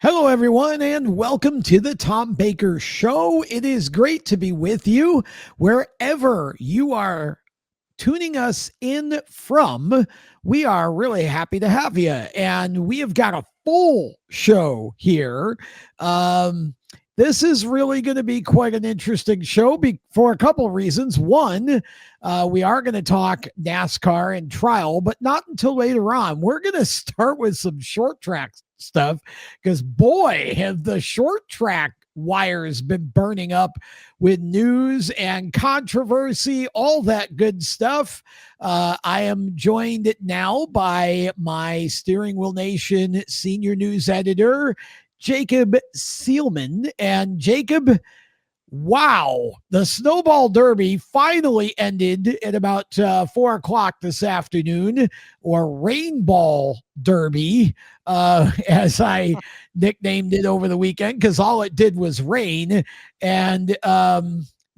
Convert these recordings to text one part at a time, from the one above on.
Hello, everyone, and welcome to the Tom Baker Show. It is great to be with you wherever you are tuning us in from. We are really happy to have you, and we have got a full show here. Um, this is really going to be quite an interesting show for a couple of reasons. One, we are going to talk NASCAR and trial, but not until later on. We're going to start with some short track stuff because, boy, have the short track wires been burning up with news and controversy, all that good stuff. I am joined now by my Steering Wheel Nation senior news editor, Jacob Seelman. And Jacob, wow, the Snowball Derby finally ended at about 4 o'clock this afternoon, or Rainball Derby, as I nicknamed it over the weekend, because all it did was rain. And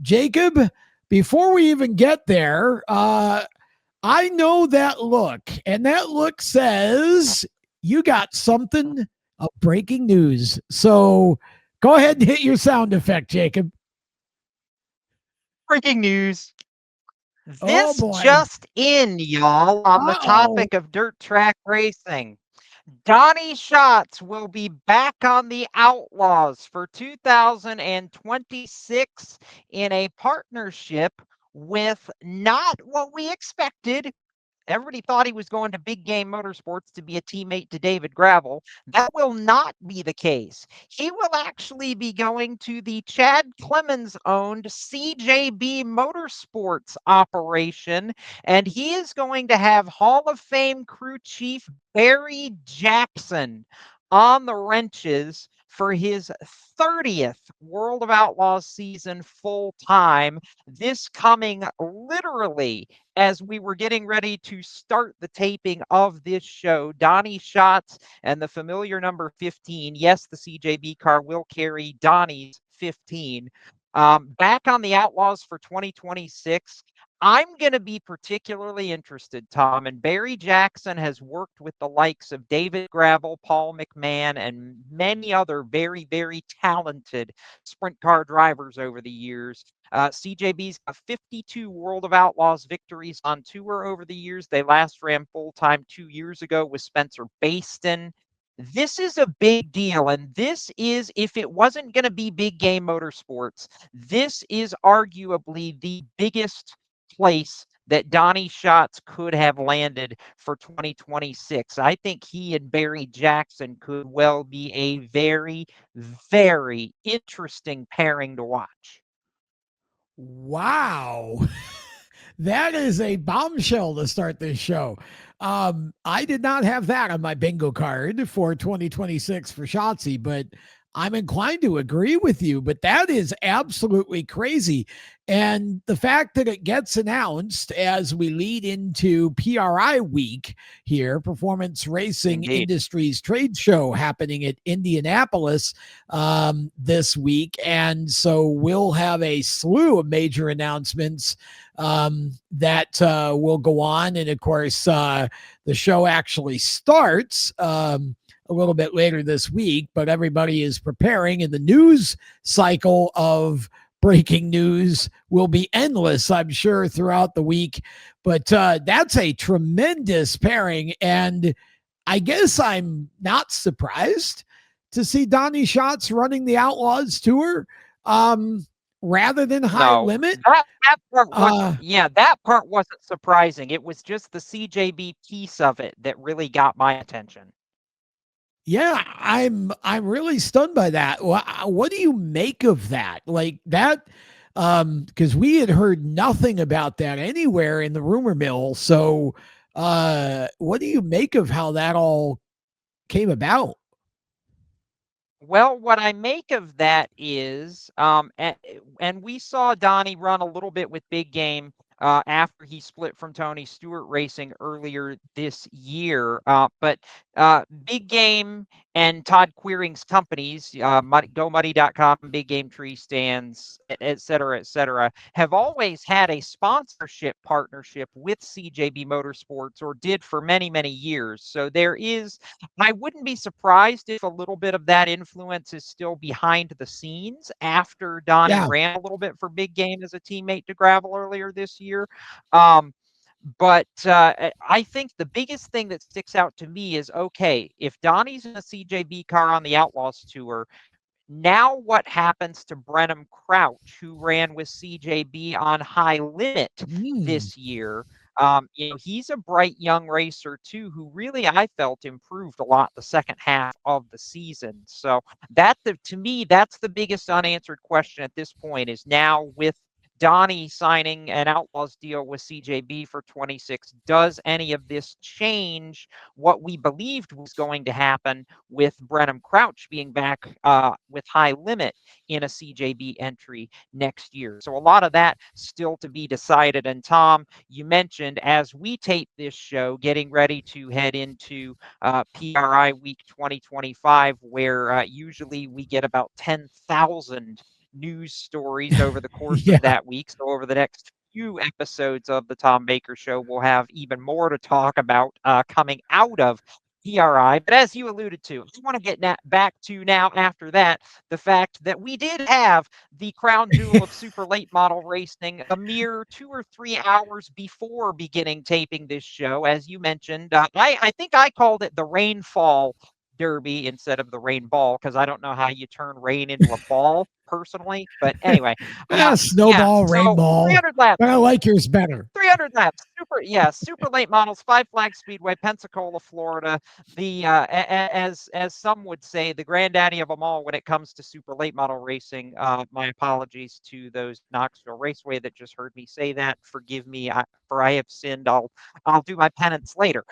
Jacob, before we even get there, I know that look, and that look says you got something of breaking news. So go ahead and hit your sound effect, Jacob. Breaking news. Oh This boy. just in, y'all, on the Uh-oh. topic of dirt track racing. Donnie Schatz will be back on the Outlaws for 2026 in a partnership with not what we expected. Everybody thought he was going to Big Game Motorsports to be a teammate to David Gravel. That will not be the case. He will actually be going to the Chad Clemens owned CJB Motorsports operation, and he is going to have Hall of Fame crew chief Barry Jackson on the wrenches for his 30th World of Outlaws season full time. This coming literally as we were getting ready to start the taping of this show. Donnie Schatz and the familiar number 15. Yes, the CJB car will carry Donnie's 15. Back on the Outlaws for 2026. I'm going to be particularly interested, Tom. And Barry Jackson has worked with the likes of David Gravel, Paul McMahon, and many other very, very talented sprint car drivers over the years. CJB's got 52 World of Outlaws victories on tour over the years. They last ran full time 2 years ago with Spencer Baston. This is a big deal. And this is, if it wasn't going to be Big Game Motorsports, this is arguably the biggest place that Donnie Schatz could have landed for 2026. I think he and Barry Jackson could well be a very, very interesting pairing to watch. Wow. That is a bombshell to start this show. I did not have that on my bingo card for 2026 for Shotzi, but I'm inclined to agree with you. But that is absolutely crazy. And the fact that it gets announced as we lead into PRI week here, Performance Racing Indeed. Industries Trade Show happening at Indianapolis this week. And so we'll have a slew of major announcements that will go on. And of course, the show actually starts a little bit later this week, but everybody is preparing, and the news cycle of breaking news will be endless, I'm sure, throughout the week. But that's a tremendous pairing. And I guess I'm not surprised to see Donnie Schatz running the Outlaws tour rather than High No, Limit. that part wasn't. Uh, Yeah, that part wasn't surprising. It was just the CJB piece of it that really got my attention. Yeah, I'm really stunned by that. What do you make of that? Like that, because we had heard nothing about that anywhere in the rumor mill. So, what do you make of how that all came about? Well, what I make of that is, and we saw Donnie run a little bit with Big Game. after he split from Tony Stewart Racing earlier this year. But Big Game and Todd Queering's companies, GoMuddy.com, Big Game Tree Stands, et cetera, have always had a sponsorship partnership with CJB Motorsports, or did for many, many years. So I wouldn't be surprised if a little bit of that influence is still behind the scenes after Donnie Yeah. ran a little bit for Big Game as a teammate to Gravel earlier this year. Um, but I think the biggest thing that sticks out to me is, okay, if Donnie's in a CJB car on the Outlaws Tour, now what happens to Brenham Crouch, who ran with CJB on High Limit Mm. this year? He's a bright young racer too, who really I felt improved a lot the second half of the season. So to me, that's the biggest unanswered question at this point, is now with Donnie signing an Outlaws deal with CJB for 26. Does any of this change what we believed was going to happen with Brenham Crouch being back with High Limit in a CJB entry next year? So a lot of that still to be decided. And Tom, you mentioned, as we tape this show, getting ready to head into PRI Week 2025, where usually we get about 10,000 news stories over the course Yeah. of that week. So over the next few episodes of the Tom Baker Show, we'll have even more to talk about coming out of PRI. But as you alluded to, I want to get back to now after that, the fact that we did have the crown jewel of super late model racing a mere 2 or 3 hours before beginning taping this show. As you mentioned, I think I called it the rainfall derby instead of the rain ball, because I don't know how you turn rain into a ball personally. But anyway, yeah. Snowball, So rainball. 300 laps. But I like yours better. 300 laps. Super late models, Five Flags Speedway, Pensacola, Florida. The as some would say, the granddaddy of them all when it comes to super late model racing. My apologies to those Knoxville Raceway that just heard me say that. Forgive me, for I have sinned. I'll do my penance later.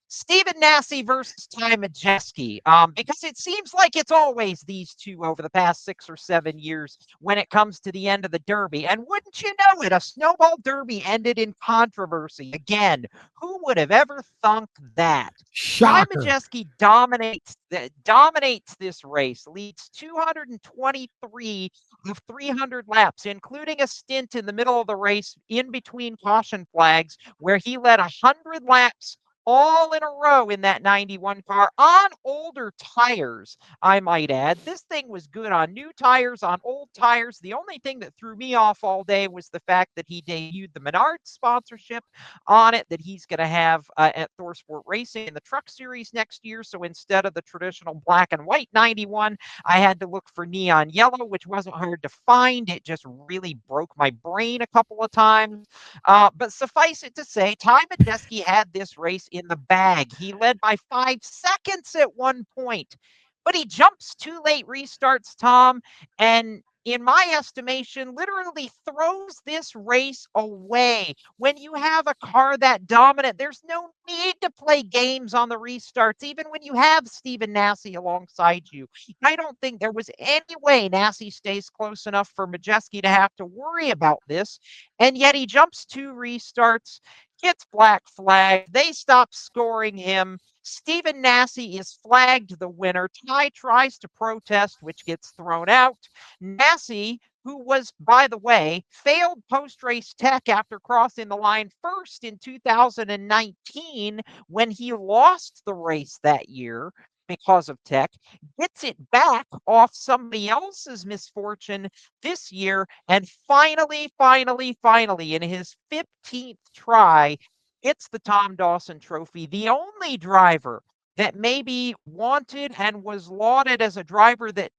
Stephen Nasse versus Ty Majeski, because it seems like it's always these two over the past 6 or 7 years when it comes to the end of the Derby. And wouldn't you know it, a snowball Derby ended in controversy. Again, who would have ever thunk that? Ty Shocker. Majeski dominates this race, leads 223 of 300 laps, including a stint in the middle of the race in between caution flags where he led 100 laps all in a row in that 91 car on older tires, I might add. This thing was good on new tires, on old tires. The only thing that threw me off all day was the fact that he debuted the Menards sponsorship on it that he's going to have at ThorSport Racing in the Truck Series next year. So instead of the traditional black and white 91, I had to look for neon yellow, which wasn't hard to find. It just really broke my brain a couple of times. But suffice it to say, Ty Majeski had this race in the bag. He led by 5 seconds at one point, but he jumps 2 late restarts, Tom, and in my estimation, literally throws this race away. When you have a car that dominant, there's no need to play games on the restarts, even when you have Stephen Nasse alongside you. I don't think there was any way Nasse stays close enough for Majeski to have to worry about this. And yet he jumps 2 restarts, gets black flagged. They stop scoring him. Stephen Nasse is flagged the winner. Ty tries to protest, which gets thrown out. Nasse, who was, by the way, failed post race tech after crossing the line first in 2019 when he lost the race that year because of tech, gets it back off somebody else's misfortune this year, and finally, in his 15th try, gets the Tom Dawson Trophy. The only driver that maybe wanted and was lauded as a driver that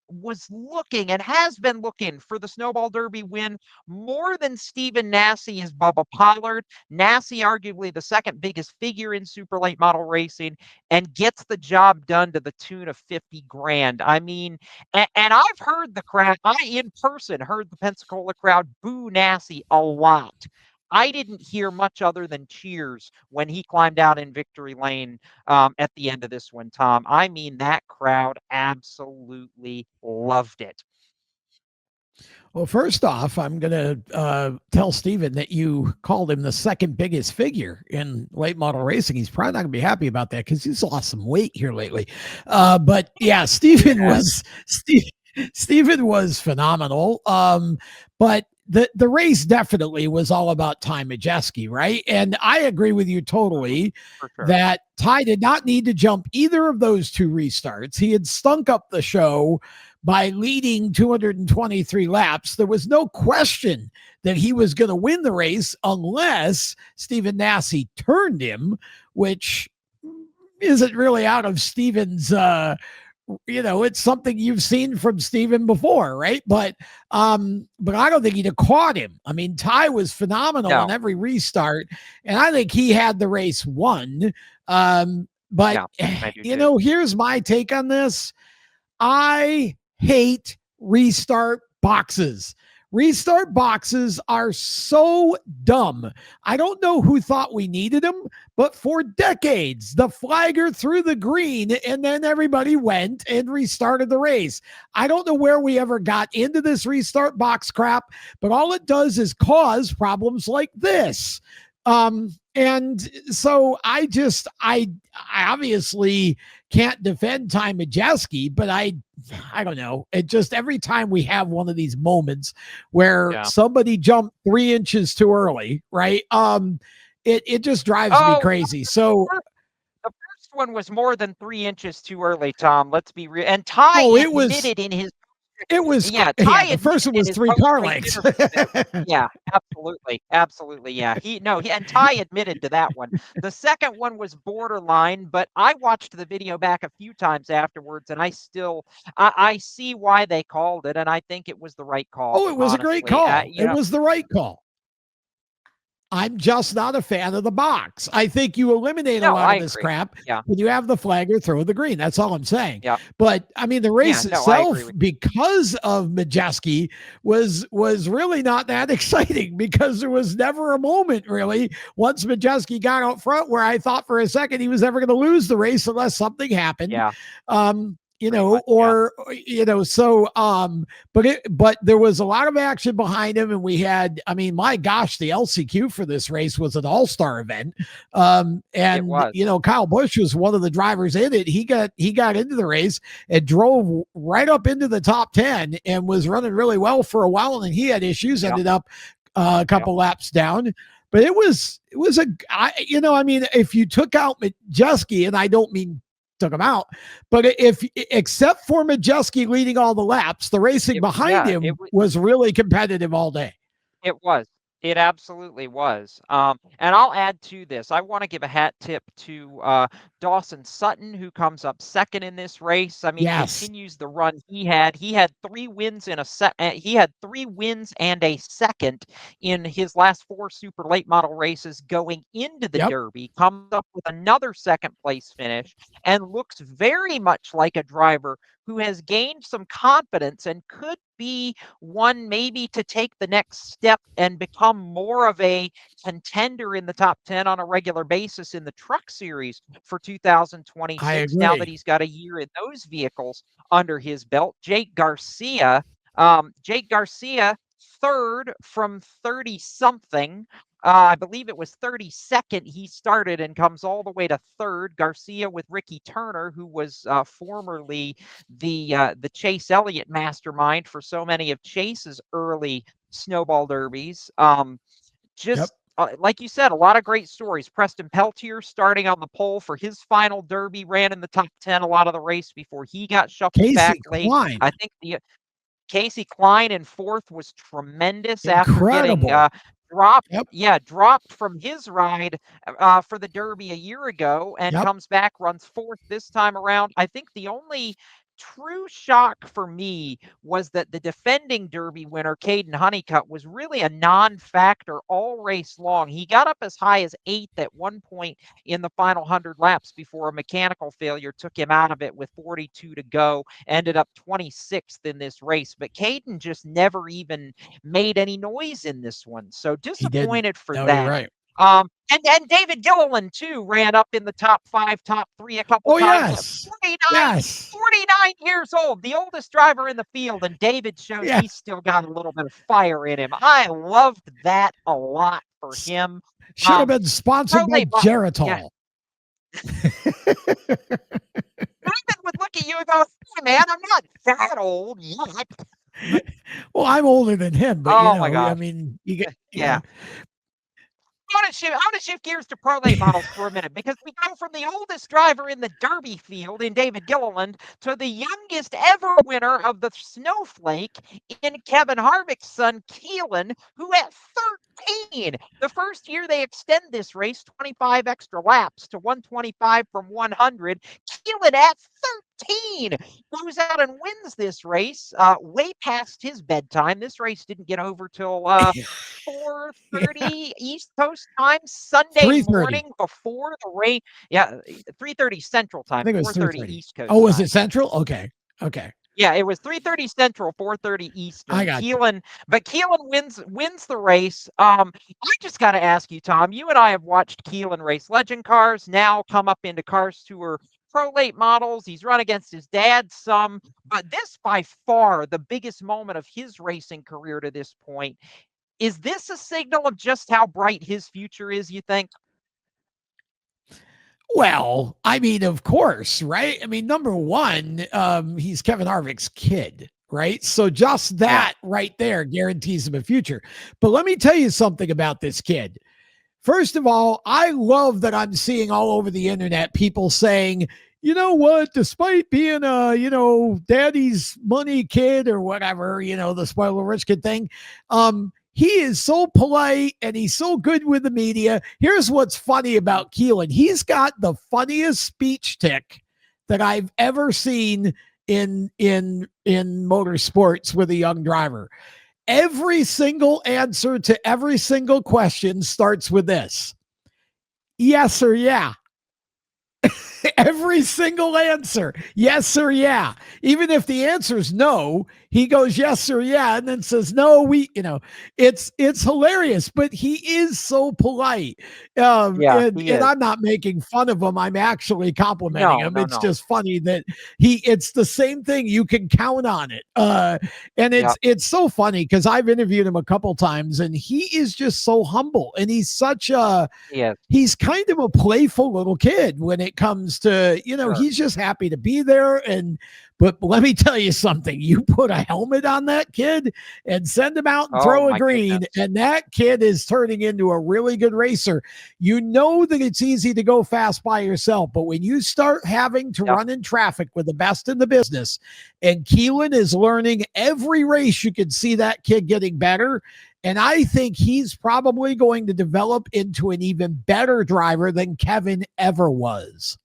was looking and has been looking for the Snowball Derby win more than Stephen Nasse is Bubba Pollard. Nasse, arguably the second biggest figure in super late model racing, and gets the job done to the tune of 50 grand. I mean, and I've heard the crowd, I in person heard the Pensacola crowd boo Nasse a lot. I didn't hear much other than cheers when he climbed out in victory lane at the end of this one, Tom. I mean, that crowd absolutely loved it. Well, first off, I'm going to tell Steven that you called him the second biggest figure in late model racing. He's probably not going to be happy about that because he's lost some weight here lately. But yeah, Yeah. Steven was phenomenal. But the race definitely was all about Ty Majeski, right? And I agree with you totally For sure. that Ty did not need to jump either of those two restarts. He had stunk up the show by leading 223 laps. There was no question that he was going to win the race unless Stephen Nasse turned him, which isn't really out of Stephen's it's something you've seen from Steven before, right? But I don't think he'd have caught him. I mean, Ty was phenomenal No. on every restart, and I think he had the race won. But here's my take on this. I hate restart boxes. Restart boxes are so dumb. I don't know who thought we needed them, but for decades, the flagger threw the green and then everybody went and restarted the race. I don't know where we ever got into this restart box crap, but all it does is cause problems like this. And so I obviously can't defend Ty Majeski, but I don't know. It just every time we have one of these moments where somebody jumped 3 inches too early, right? It just drives me crazy. So the first one was more than 3 inches too early, Tom. Let's be real. And Ty admitted in his Ty the first one was 3 car lengths. Yeah, absolutely. Yeah, and Ty admitted to that one. The second one was borderline, but I watched the video back a few times afterwards, and I see why they called it, and I think it was the right call. Oh, it was honestly. a great call. It was the right call. I'm just not a fan of the box. I think you eliminate a lot of this crap when you have the flagger throw the green. That's all I'm saying. Yeah. But I mean, the race itself, because of Majeski, was really not that exciting because there was never a moment really once Majeski got out front where I thought for a second he was ever going to lose the race unless something happened. Yeah. But there was a lot of action behind him, and we had, I mean, my gosh, the LCQ for this race was an all-star event. Kyle Busch was one of the drivers in it. He got into the race and drove right up into the top 10 and was running really well for a while, and he had issues, ended up a couple laps down. But if you took out Majeski, and I don't mean took him out, but except for Majeski leading all the laps, the racing behind him was really competitive all day. It was. It absolutely was. And I'll add to this. I want to give a hat tip to Dawson Sutton, who comes up second in this race. I mean, continues the run he had. He had 3 wins and a second in his last 4 super late model races going into the Derby. Comes up with another second place finish and looks very much like a driver who has gained some confidence and could be one maybe to take the next step and become more of a contender in the top 10 on a regular basis in the truck series for 2026. Now that he's got a year in those vehicles under his belt. Jake Garcia, third from 30 something. I believe it was 32nd he started and comes all the way to third. Garcia with Ricky Turner, who was formerly the Chase Elliott mastermind for so many of Chase's early snowball derbies. Like you said, a lot of great stories. Preston Peltier starting on the pole for his final derby, ran in the top 10 a lot of the race before he got shuffled back late. I think Casey Klein in fourth was tremendous. Incredible. After getting dropped from his ride for the Derby a year ago and comes back, runs fourth this time around. I think the only true shock for me was that the defending Derby winner, Caden Honeycutt, was really a non-factor all race long. He got up as high as 8th at one point in the final 100 laps before a mechanical failure took him out of it with 42 to go, ended up 26th in this race. But Caden just never even made any noise in this one. So disappointed for that. Right. And David Gilliland too ran up in the top 5, top 3 a couple Oh, times. yes. 49, Yes. 49 years old, the oldest driver in the field, and David shows Yeah. he's still got a little bit of fire in him. I loved that a lot for S- him. Should have been Pro sponsored by late, yeah. Geritol. David would look at you and go, "Hey, man, I'm not that old yet." Well, I'm older than him, but Oh my I gosh. mean, you get, Yeah. I want to shift gears to pro late models for a minute because we go from the oldest driver in the Derby field in David Gilliland to the youngest ever winner of the Snowflake in Kevin Harvick's son Keelan, who at 13, the first year they extend this race 25 extra laps to 125 from 100, Keelan at 13 goes out and wins this race way past his bedtime. This race didn't get over till yeah, 4:30 East Coast time Sunday 3:30. morning before the race. Yeah, 3:30 Central I time, think it was 4:30 3:30. East Oh, Coast was time. it Central? Okay. Okay. Yeah, it was 3:30 Central, 4:30 I Eastern. got you. Keelan wins the race. I just got to ask you, Tom. You and I have watched Keelan race legend cars, now come up into Cars Tour Pro Late models. He's run against his dad some, but this by far the biggest moment of his racing career to this point. Is this a signal of just how bright his future is, you think? Well, I mean, of course, right? I mean, number one, he's Kevin Harvick's kid, right? So just Yeah. that right there guarantees him a future. But let me tell you something about this kid. First of all, I love that I'm seeing all over the internet people saying, you know what, despite being a, daddy's money kid or whatever, the spoiler rich kid thing, he is so polite and he's so good with the media. Here's what's funny about Keelan. He's got the funniest speech tick that I've ever seen in motorsports with a young driver. Every single answer to every single question starts with this: yes or yeah. Every single answer, yes or yeah. Even if the answer is no, he goes yes or yeah, and then says no. It's hilarious, but he is so polite. Yeah, And he is. I'm not making fun of him. I'm actually complimenting No, him. no, It's no. just funny that it's the same thing. You can count on it. And Yep. it's so funny because I've interviewed him a couple times, and he is just so humble, and He is. he's kind of a playful little kid when it comes to, Sure. he's just happy to be there. But let me tell you something: you put a helmet on that kid and send him out and Oh throw a my green, goodness. and that kid is turning into a really good racer. You know that it's easy to go fast by yourself, but when you start having to Yep. run in traffic with the best in the business, and Keelan is learning every race, you can see that kid getting better. And I think he's probably going to develop into an even better driver than Kevin ever was.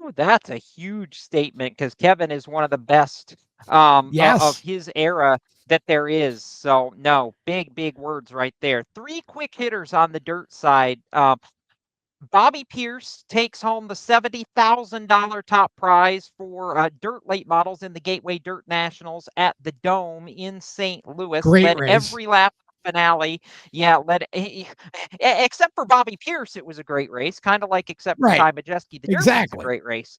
Ooh, that's a huge statement because Kevin is one of the best of Yes. his era that there is. So no, big words right there. Three quick hitters on the dirt side. Bobby Pierce takes home the $70,000 top prize for dirt late models in the Gateway Dirt Nationals at the Dome in St. Louis. Great Led race. every lap of the finale. Yeah, except for Bobby Pierce, it was a great race. Kind of like except for Right. Ty Majeski, the Derby was a Exactly. great race.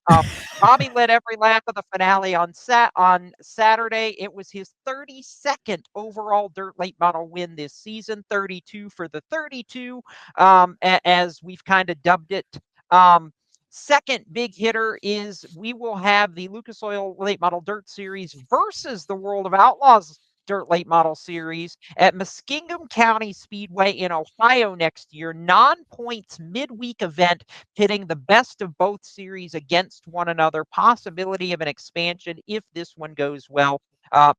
Bobby led every lap of the finale on Saturday. It was his 32nd overall dirt late model win this season. 32 for the 32 as we've kind of dubbed it. Second big hitter is we will have the Lucas Oil Late Model Dirt Series versus the World of Outlaws Dirt Late Model Series at Muskingum County Speedway in Ohio next year. Non-points midweek event pitting the best of both series against one another. Possibility of an expansion if this one goes well.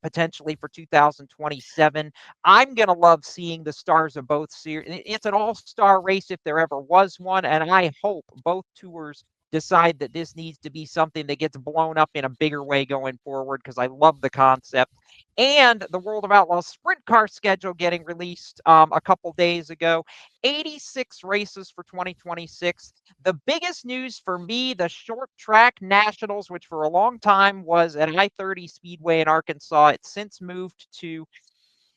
Potentially for 2027. I'm going to love seeing the stars of both series. It's an all-star race if there ever was one, and I hope both tours decide that this needs to be something that gets blown up in a bigger way going forward because I love the concept. And the World of Outlaws sprint car schedule getting released a couple days ago. 86 races for 2026. The biggest news for me, the short track nationals, which for a long time was at I-30 Speedway in Arkansas. It's since moved to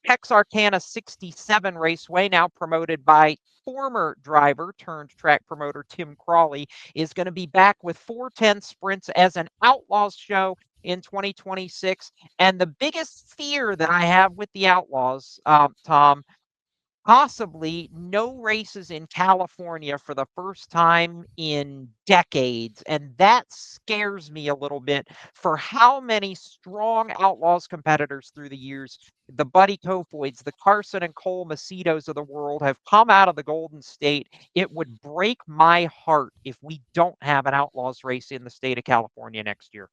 Texarkana 67 Raceway, now promoted by former driver turned track promoter Tim Crawley, is going to be back with 410 sprints as an Outlaws show in 2026. And the biggest fear that I have with the Outlaws, Tom, possibly no races in California for the first time in decades. And that scares me a little bit for how many strong Outlaws competitors through the years, the Buddy Kofoids, the Carson and Cole Macedos of the world, have come out of the Golden State. It would break my heart if we don't have an Outlaws race in the state of California next year.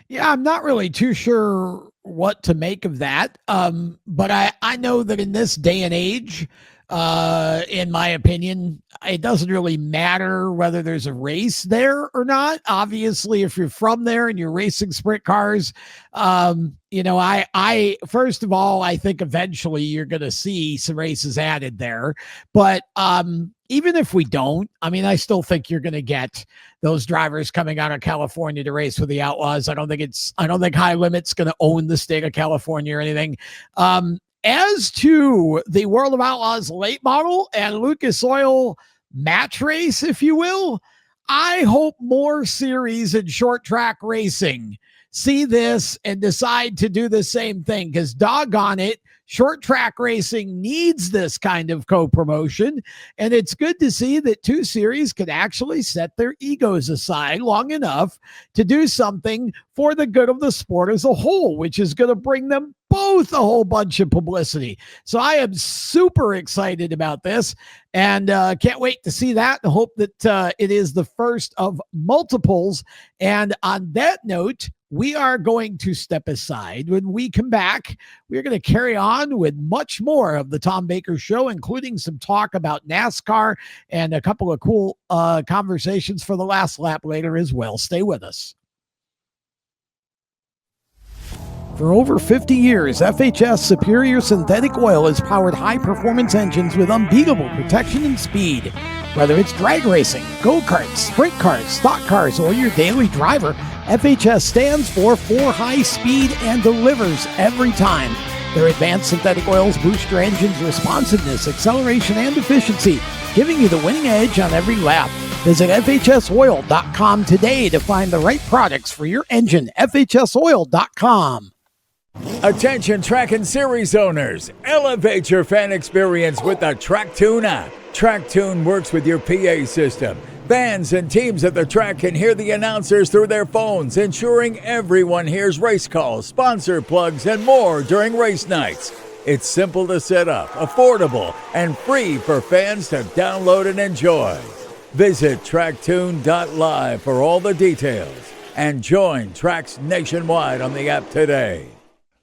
Yeah, I'm not really too sure what to make of that. But I know that in this day and age, in my opinion, it doesn't really matter whether there's a race there or not. Obviously, if you're from there and you're racing sprint cars, I first of all, I think eventually you're going to see some races added there. But even if we don't, I mean, I still think you're going to get those drivers coming out of California to race with the Outlaws. I don't think High Limit's going to own the state of California or anything. As to the World of Outlaws late model and Lucas Oil match race, if you will, I hope more series and short track racing see this and decide to do the same thing, because doggone it, short track racing needs this kind of co-promotion. And it's good to see that two series can actually set their egos aside long enough to do something for the good of the sport as a whole, which is going to bring them both a whole bunch of publicity. So I am super excited about this, and can't wait to see that, and hope that it is the first of multiples. And on that note, we are going to step aside. When we come back, we're going to carry on with much more of the Tom Baker Show, including some talk about NASCAR and a couple of cool conversations for the last lap later as well. Stay with us. For over 50 years, FHS Superior Synthetic Oil has powered high-performance engines with unbeatable protection and speed. Whether it's drag racing, go-karts, sprint cars, stock cars, or your daily driver, FHS stands for high speed and delivers every time. Their advanced synthetic oils boost your engine's responsiveness, acceleration, and efficiency, giving you the winning edge on every lap. Visit FHSoil.com today to find the right products for your engine. FHSoil.com. Attention track and series owners, elevate your fan experience with the TrackTune app. TrackTune works with your PA system. Fans and teams at the track can hear the announcers through their phones, ensuring everyone hears race calls, sponsor plugs, and more during race nights. It's simple to set up, affordable, and free for fans to download and enjoy. Visit tracktune.live for all the details and join tracks nationwide on the app today.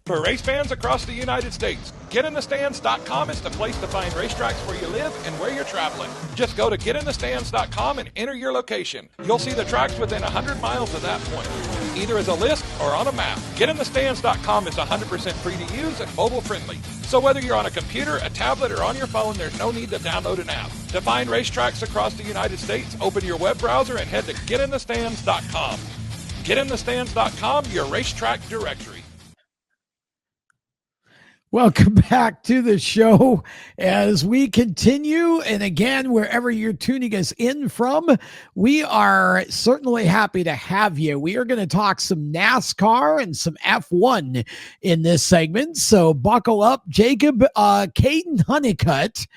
For race fans across the United States, GetInTheStands.com is the place to find racetracks where you live and where you're traveling. Just go to GetInTheStands.com and enter your location. You'll see the tracks within 100 miles of that point, either as a list or on a map. GetInTheStands.com is 100% free to use and mobile friendly. So whether you're on a computer, a tablet, or on your phone, there's no need to download an app. To find racetracks across the United States, open your web browser and head to GetInTheStands.com. GetInTheStands.com, your racetrack directory. Welcome back to the show as we continue. And again, wherever you're tuning us in from, we are certainly happy to have you. We are going to talk some NASCAR and some F1 in this segment. So buckle up, Jacob. Caden Honeycutt,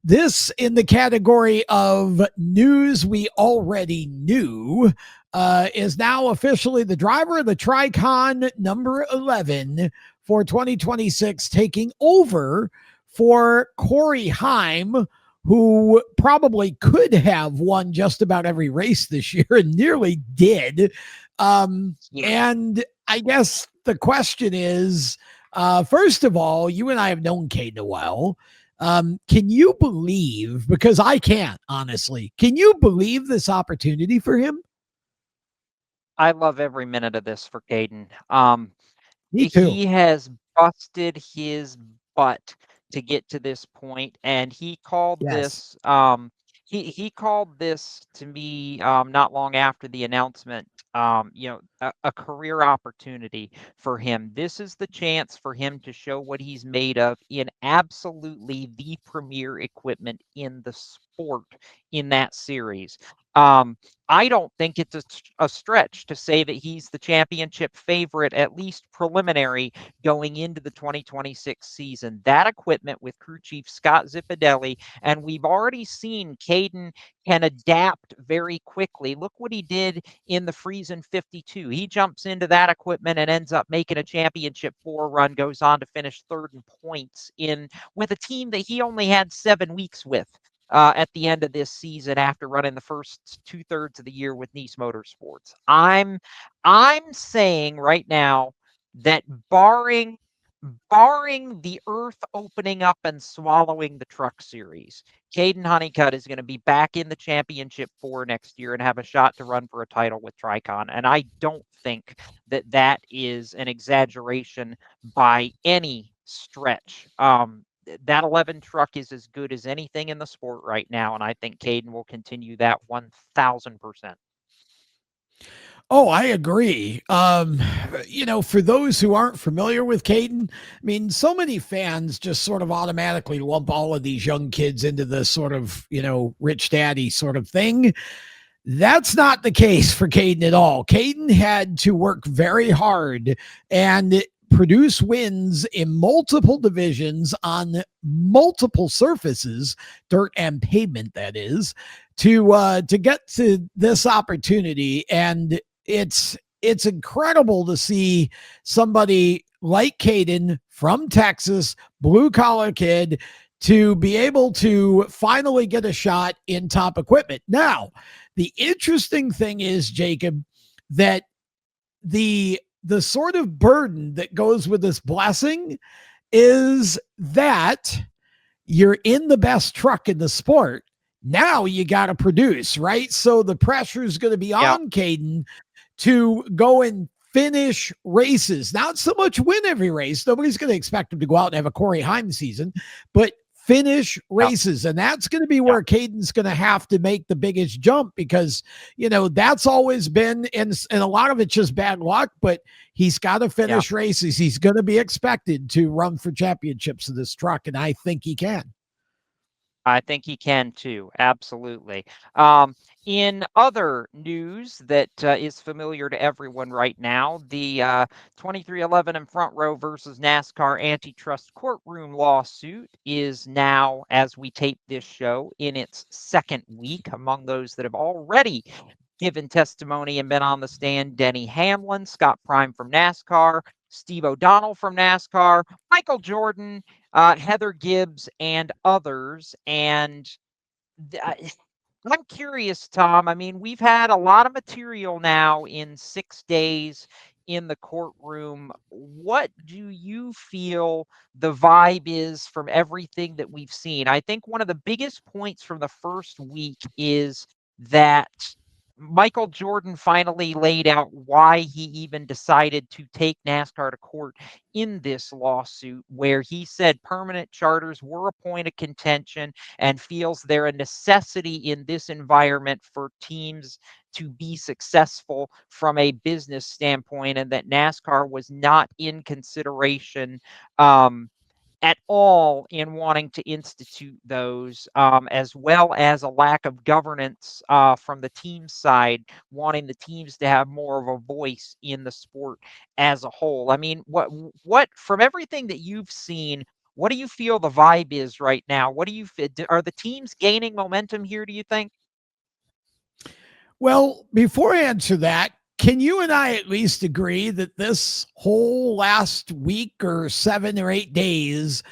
this in the category of news we already knew, is now officially the driver of the Tricon number 11 for 2026, taking over for Corey Heim, who probably could have won just about every race this year and nearly did. And I guess the question is, first of all, you and I have known Caden a while. Can you believe, because I can't, honestly, can you believe this opportunity for him? I love every minute of this for Caden. Me too. He has busted his butt to get to this point, and he called Yes. this He called this to me not long after the announcement. A career opportunity for him. This is the chance for him to show what he's made of in absolutely the premier equipment in the sport in that series. Um, I don't think it's a stretch to say that he's the championship favorite, at least preliminary, going into the 2026 season. That equipment with crew chief Scott Zipadelli, and we've already seen Caden can adapt very quickly. Look what he did in the Friesen 52. He jumps into that equipment and ends up making a championship 4 run, goes on to finish third in points in with a team that he only had 7 weeks with. At the end of this season, after running the first 2/3 of the year with Nice Motorsports, I'm saying right now that barring the earth opening up and swallowing the truck series, Caden Honeycutt is going to be back in the championship 4 next year and have a shot to run for a title with Tricon. And I don't think that that is an exaggeration by any stretch. That 11 truck is as good as anything in the sport right now, and I think Caden will continue that 1000%. Oh, I agree. For those who aren't familiar with Caden, I mean, so many fans just sort of automatically lump all of these young kids into the sort of, rich daddy sort of thing. That's not the case for Caden at all. Caden had to work very hard and produce wins in multiple divisions on multiple surfaces, dirt and pavement, that is, to get to this opportunity. And it's incredible to see somebody like Caden from Texas, blue collar kid, to be able to finally get a shot in top equipment. Now, the interesting thing is, Jacob, that the sort of burden that goes with this blessing is that you're in the best truck in the sport. Now you got to produce, right? So the pressure is going to be on Caden to go and finish races. Not so much win every race. Nobody's going to expect him to go out and have a Corey Heim season, but finish races. And that's going to be where Caden's going to have to make the biggest jump, because, that's always been, and a lot of it's just bad luck, but he's got to finish races. He's going to be expected to run for championships in this truck, and I think he can. I think he can too. Absolutely. In other news that is familiar to everyone right now, the 2311 and Front Row versus NASCAR antitrust courtroom lawsuit is now, as we tape this show, in its second week. Among those that have already given testimony and been on the stand: Denny Hamlin, Scott Prime from NASCAR, Steve O'Donnell from NASCAR, Michael Jordan, Heather Gibbs, and others. And I'm curious, Tom. I mean, we've had a lot of material now in 6 days in the courtroom. What do you feel the vibe is from everything that we've seen? I think one of the biggest points from the first week is that Michael Jordan finally laid out why he even decided to take NASCAR to court in this lawsuit, where he said permanent charters were a point of contention and feels they're a necessity in this environment for teams to be successful from a business standpoint, and that NASCAR was not in consideration at all in wanting to institute those, as well as a lack of governance from the team side, wanting the teams to have more of a voice in the sport as a whole. I mean, what from everything that you've seen, what do you feel the vibe is right now? What do you are the teams gaining momentum here, do you think? Well, before I answer that, can you and I at least agree that this whole last week or 7 or 8 days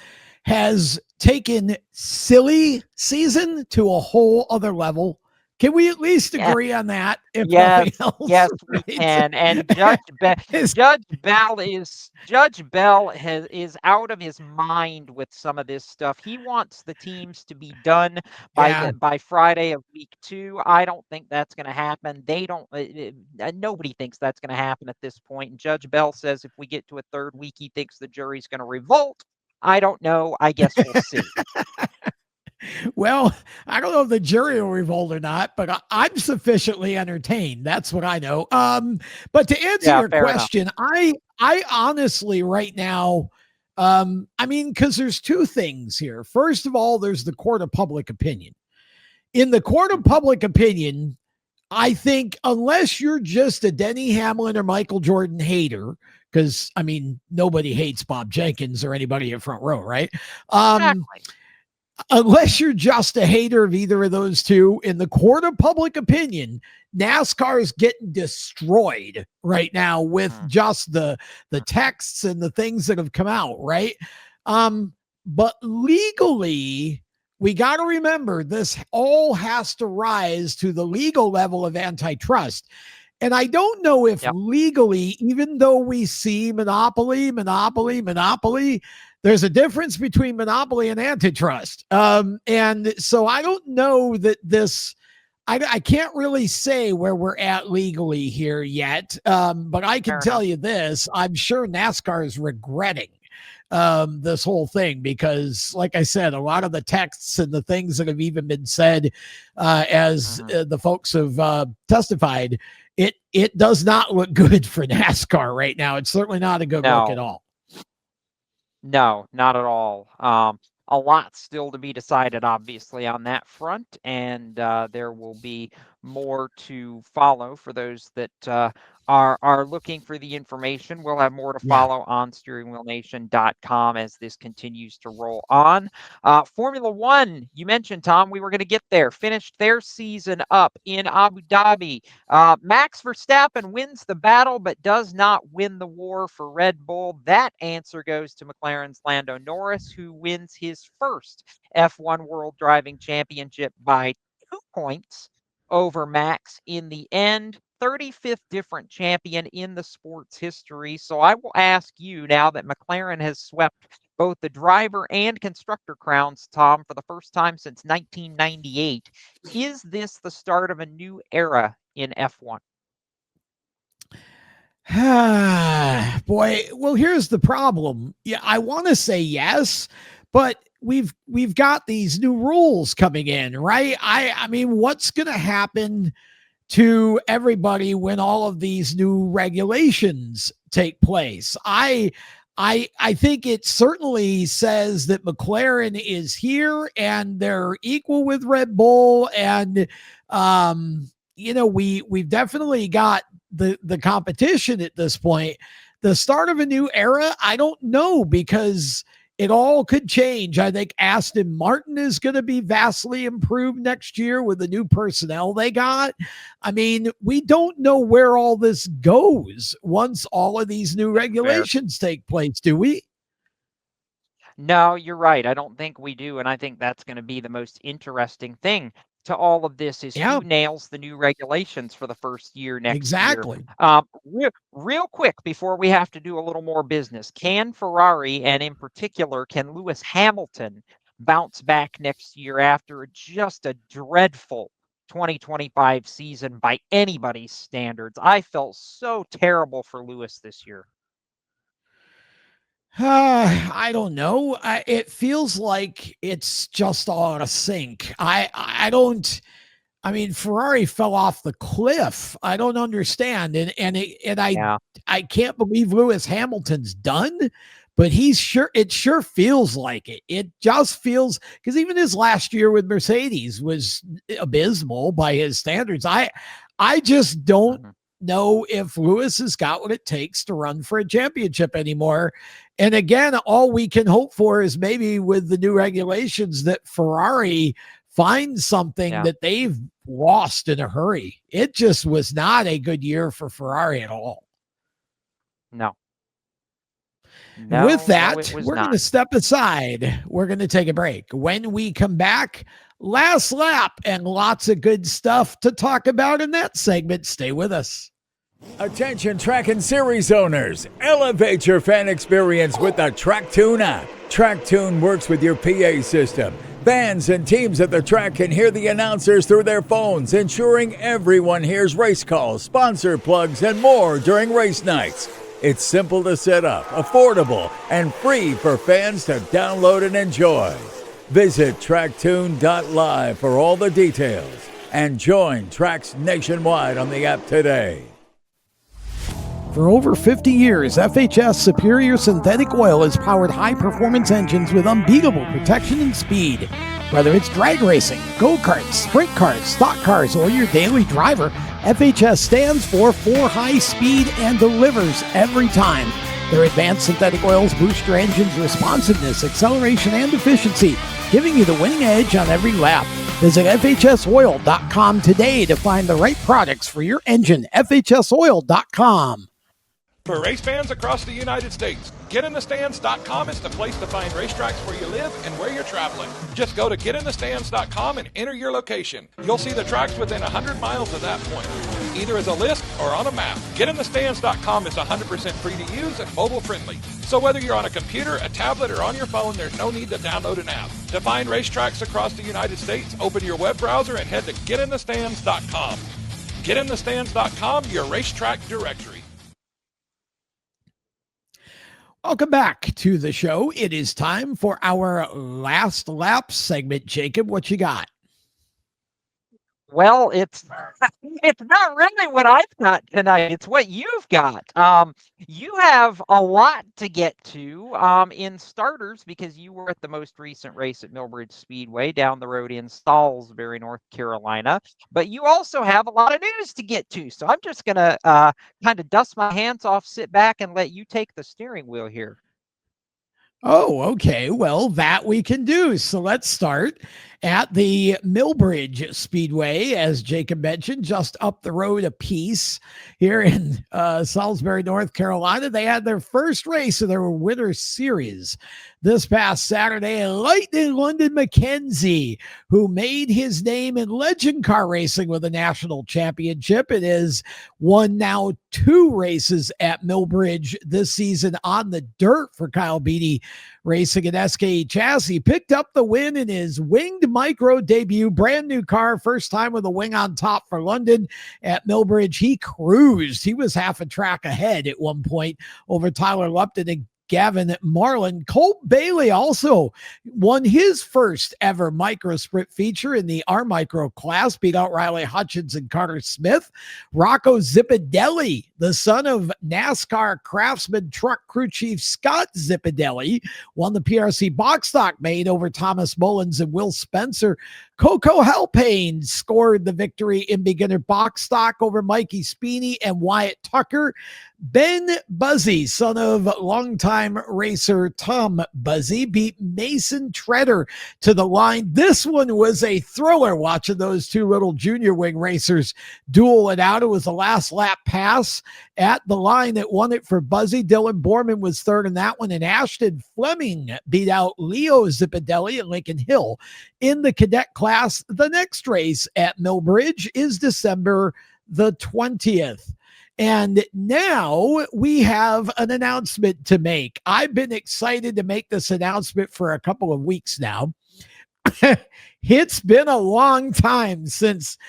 has taken silly season to a whole other level? Can we at least agree on that, if nothing else? Yes, we can. And Judge Bell is out of his mind with some of this stuff. He wants the teams to be done by Friday of week 2. I don't think that's going to happen. They don't. Nobody thinks that's going to happen at this point. And Judge Bell says if we get to a third week, he thinks the jury's going to revolt. I don't know. I guess we'll see. Well, I don't know if the jury will revolt or not, but I'm sufficiently entertained. That's what I know. But to answer Yeah, your fair enough. question, I honestly right now, I mean, because there's two things here. First of all, there's the court of public opinion. In the court of public opinion, I think unless you're just a Denny Hamlin or Michael Jordan hater, because I mean nobody hates Bob Jenkins or anybody in Front Row, right? Exactly. Unless you're just a hater of either of those two, in the court of public opinion, NASCAR is getting destroyed right now with just the texts and the things that have come out, right? But legally, we got to remember this all has to rise to the legal level of antitrust. And I don't know if legally, even though we see monopoly, there's a difference between monopoly and antitrust. And so I don't know that this, I can't really say where we're at legally here yet. But I can tell you this, I'm sure NASCAR is regretting this whole thing because, like I said, a lot of the texts and the things that have even been said as the folks have testified, it does not look good for NASCAR right now. It's certainly not a good look at all. No, not at all. A lot still to be decided, obviously, on that front, and there will be more to follow for those that are looking for the information. We'll have more to follow on steeringwheelnation.com as this continues to roll on. Formula One, you mentioned, Tom, we were going to get there. Finished their season up in Abu Dhabi. Max Verstappen wins the battle, but does not win the war for Red Bull. That answer goes to McLaren's Lando Norris, who wins his first F1 World Driving Championship by 2 points over Max in the end. 35th different champion in the sport's history. So I will ask you, now that McLaren has swept both the driver and constructor crowns, Tom, for the first time since 1998, is this the start of a new era in F1? Boy, well, here's the problem. Yeah, I want to say yes, but we've got these new rules coming in, right? I mean, what's going to happen to everybody when all of these new regulations take place? I think it certainly says that McLaren is here and they're equal with Red Bull, and we've definitely got the competition at this point. The start of a new era, I don't know, because it all could change. I think Aston Martin is going to be vastly improved next year with the new personnel they got. I mean, we don't know where all this goes once all of these new regulations take place, do we? No, you're right. I don't think we do. And I think that's going to be the most interesting thing to all of this is who nails the new regulations for the first year next year. Real quick, before we have to do a little more business, can Ferrari, and in particular, can Lewis Hamilton bounce back next year after just a dreadful 2025 season by anybody's standards? I felt so terrible for Lewis this year. I don't know. It feels like it's just all out of sync. I mean, Ferrari fell off the cliff. I don't understand. I can't believe Lewis Hamilton's done, but it sure feels like it. It just feels, because even his last year with Mercedes was abysmal by his standards. I just don't know if Lewis has got what it takes to run for a championship anymore. And again, all we can hope for is maybe with the new regulations that Ferrari finds something that they've lost in a hurry. It just was not a good year for Ferrari at all. No. With that, we're going to step aside. We're going to take a break. When we come back, last lap and lots of good stuff to talk about in that segment. Stay with us. Attention track and series owners, elevate your fan experience with the TrackTune app. TrackTune works with your PA system. Fans and teams at the track can hear the announcers through their phones, ensuring everyone hears race calls, sponsor plugs, and more during race nights. It's simple to set up, affordable, and free for fans to download and enjoy. Visit tracktune.live for all the details and join Tracks nationwide on the app today. For over 50 years, FHS Superior Synthetic Oil has powered high-performance engines with unbeatable protection and speed. Whether it's drag racing, go-karts, sprint cars, stock cars, or your daily driver, FHS stands for high speed and delivers every time. Their advanced synthetic oils boost your engine's responsiveness, acceleration, and efficiency, giving you the winning edge on every lap. Visit FHSoil.com today to find the right products for your engine. FHSoil.com. For race fans across the United States, GetInTheStands.com is the place to find racetracks where you live and where you're traveling. Just go to GetInTheStands.com and enter your location. You'll see the tracks within 100 miles of that point, either as a list or on a map. GetInTheStands.com is 100% free to use and mobile friendly. So whether you're on a computer, a tablet, or on your phone, there's no need to download an app. To find racetracks across the United States, open your web browser and head to GetInTheStands.com. GetInTheStands.com, your racetrack directory. Welcome back to the show. It is time for our last lap segment. Jacob, what you got? Well, it's not really what I've got tonight. It's what you've got. You have a lot to get to in starters because you were at the most recent race at Millbridge Speedway down the road in Salisbury, North Carolina. But you also have a lot of news to get to. So I'm just going to kind of dust my hands off, sit back, and let you take the steering wheel here. Oh, okay. Well, that we can do. So let's start at the Millbridge Speedway, as Jacob mentioned, just up the road a piece here in Salisbury, North Carolina. They had their first race of their Winter Series this past Saturday. Lightning London McKenzie, who made his name in legend car racing with a national championship, and has won now 2 races at Millbridge this season on the dirt for Kyle Beatty Racing an SKE chassis, picked up the win in his winged micro debut, brand new car, first time with a wing on top for London at Millbridge. He cruised. He was half a track ahead at one point over Tyler Lupton and Gavin Marlin. Colt Bailey also won his first ever micro sprint feature in the R micro class, beat out Riley Hutchins and Carter Smith. Rocco Zipadelli, the son of NASCAR Craftsman truck crew chief Scott Zipadelli, won the PRC box stock main over Thomas Mullins and Will Spencer. Coco Halpane scored the victory in beginner box stock over Mikey Speeney and Wyatt Tucker. Ben Buzzy, son of longtime racer Tom Buzzy, beat Mason Treader to the line. This one was a thriller, watching those two little junior wing racers duel it out. It was the last lap pass at the line that won it for Buzzy. Dylan Borman was third in that one, and Ashton Fleming beat out Leo Zipadelli and Lincoln Hill in the cadet class. The next race at Millbridge is December the 20th. And now we have an announcement to make. I've been excited to make this announcement for a couple of weeks now. It's been a long time since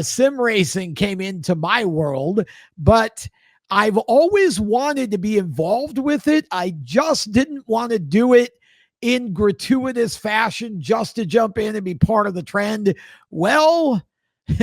sim racing came into my world, but I've always wanted to be involved with it. I just didn't want to do it in gratuitous fashion just to jump in and be part of the trend. Well,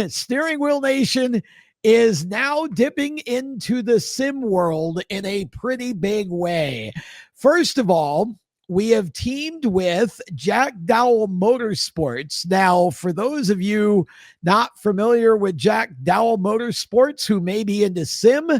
Steering Wheel Nation is now dipping into the sim world in a pretty big way. First of all, we have teamed with Jack Dowell Motorsports. Now, for those of you not familiar with Jack Dowell Motorsports who may be into sim,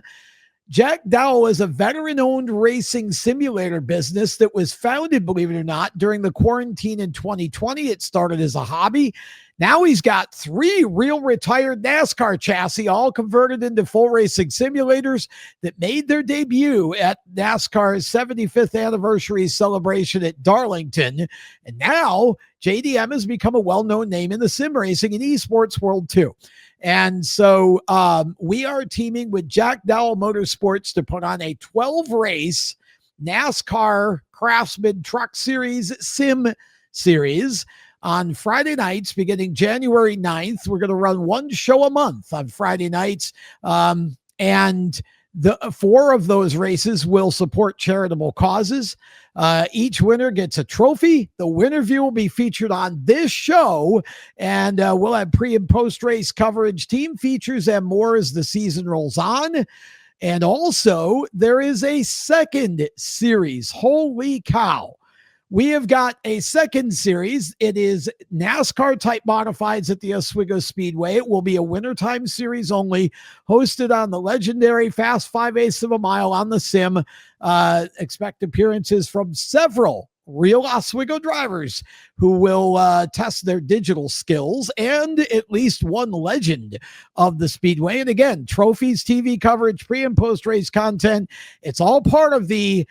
Jack Dowell is a veteran-owned racing simulator business that was founded, believe it or not, during the quarantine in 2020. It started as a hobby. Now he's got 3 real retired NASCAR chassis, all converted into full racing simulators that made their debut at NASCAR's 75th anniversary celebration at Darlington. And now JDM has become a well-known name in the sim racing and esports world too. And so we are teaming with Jack Dowell Motorsports to put on a 12-race NASCAR Craftsman Truck Series Sim Series on Friday nights beginning January 9th. We're going to run one show a month on Friday nights. And The 4 of those races will support charitable causes. Each winner gets a trophy. The winner view will be featured on this show, and we'll have pre and post race coverage, team features, and more as the season rolls on. And also, there is a second series. Holy cow. We have got a second series. It is NASCAR type modifieds at the Oswego Speedway. It will be a wintertime series only, hosted on the legendary Fast 5/8 of a mile on the sim. Expect appearances from several real Oswego drivers who will test their digital skills, and at least one legend of the Speedway. And again, trophies, TV coverage, pre and post race content. It's all part of the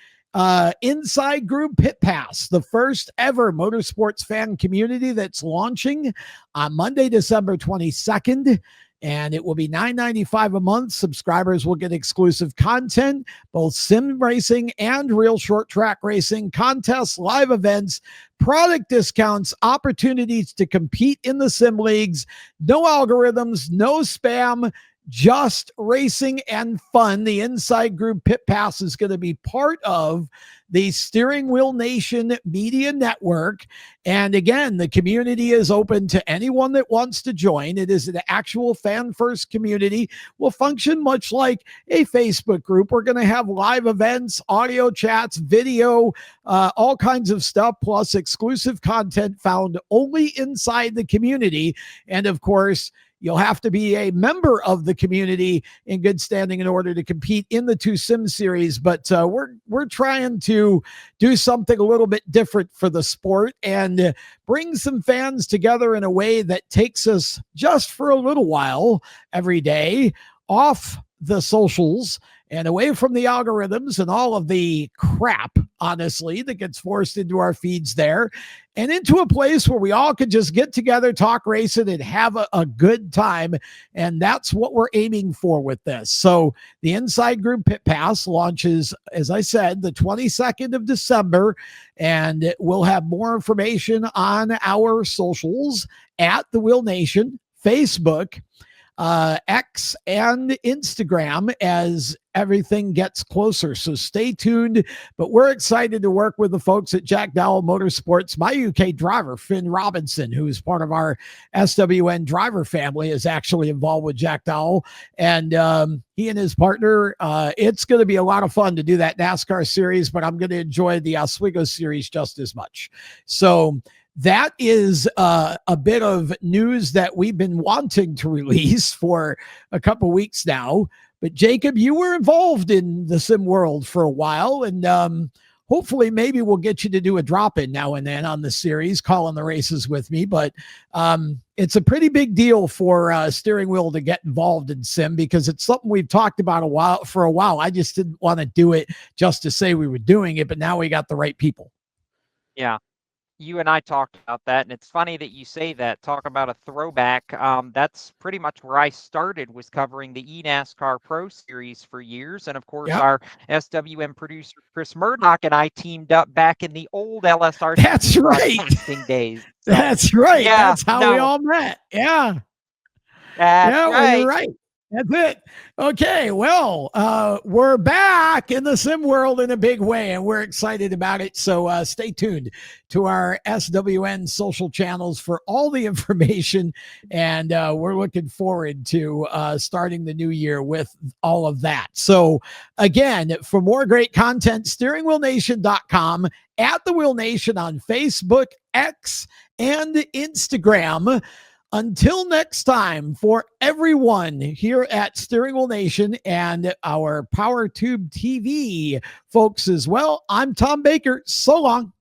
Inside Group Pit Pass, the first ever motorsports fan community that's launching on Monday, December 22nd. And it will be $9.95 a month. Subscribers will get exclusive content, both sim racing and real short track racing, contests, live events, product discounts, opportunities to compete in the sim leagues, no algorithms, no spam, just racing and fun. The Inside Group Pit Pass is going to be part of the Steering Wheel Nation Media Network. And again, the community is open to anyone that wants to join. It is an actual fan-first community. Will function much like a Facebook group. We're going to have live events, audio chats, video, all kinds of stuff, plus exclusive content found only inside the community. And of course, you'll have to be a member of the community in good standing in order to compete in the 2 sim series. But we're trying to do something a little bit different for the sport and bring some fans together in a way that takes us just for a little while every day off the socials and away from the algorithms and all of the crap, honestly, that gets forced into our feeds there, and into a place where we all could just get together, talk racing, and have a good time. And that's what we're aiming for with this. So the Inside Group Pit Pass launches, as I said, the 22nd of December, and we'll have more information on our socials at The Wheel Nation, Facebook, X, and Instagram as everything gets closer. So stay tuned. But we're excited to work with the folks at Jack Dowell Motorsports. My UK driver, Finn Robinson, who is part of our SWN driver family, is actually involved with Jack Dowell. And he and his partner, it's going to be a lot of fun to do that NASCAR series, but I'm going to enjoy the Oswego series just as much. So that is a bit of news that we've been wanting to release for a couple weeks now. But Jacob, you were involved in the sim world for a while, and hopefully maybe we'll get you to do a drop-in now and then on the series, calling the races with me. But it's a pretty big deal for Steering Wheel to get involved in sim, because it's something we've talked about for a while. I just didn't want to do it just to say we were doing it, but now we got the right people. Yeah. You and I talked about that, and it's funny that you say that. Talk about a throwback. That's pretty much where I started, was covering the eNASCAR Pro Series for years. And of course, our SWM producer, Chris Murdoch, and I teamed up back in the old LSRC That's right. days. So, that's right. yeah, That's how we all met. Yeah. That's yeah, right. well, you're right. That's it. Okay, well, we're back in the sim world in a big way, and we're excited about it. So stay tuned to our SWN social channels for all the information, and we're looking forward to starting the new year with all of that. So again, for more great content, steeringwheelnation.com, at The Wheel Nation on Facebook, X, and Instagram. Until next time, for everyone here at Steering Wheel Nation and our PowerTube TV folks as well, I'm Tom Baker. So long.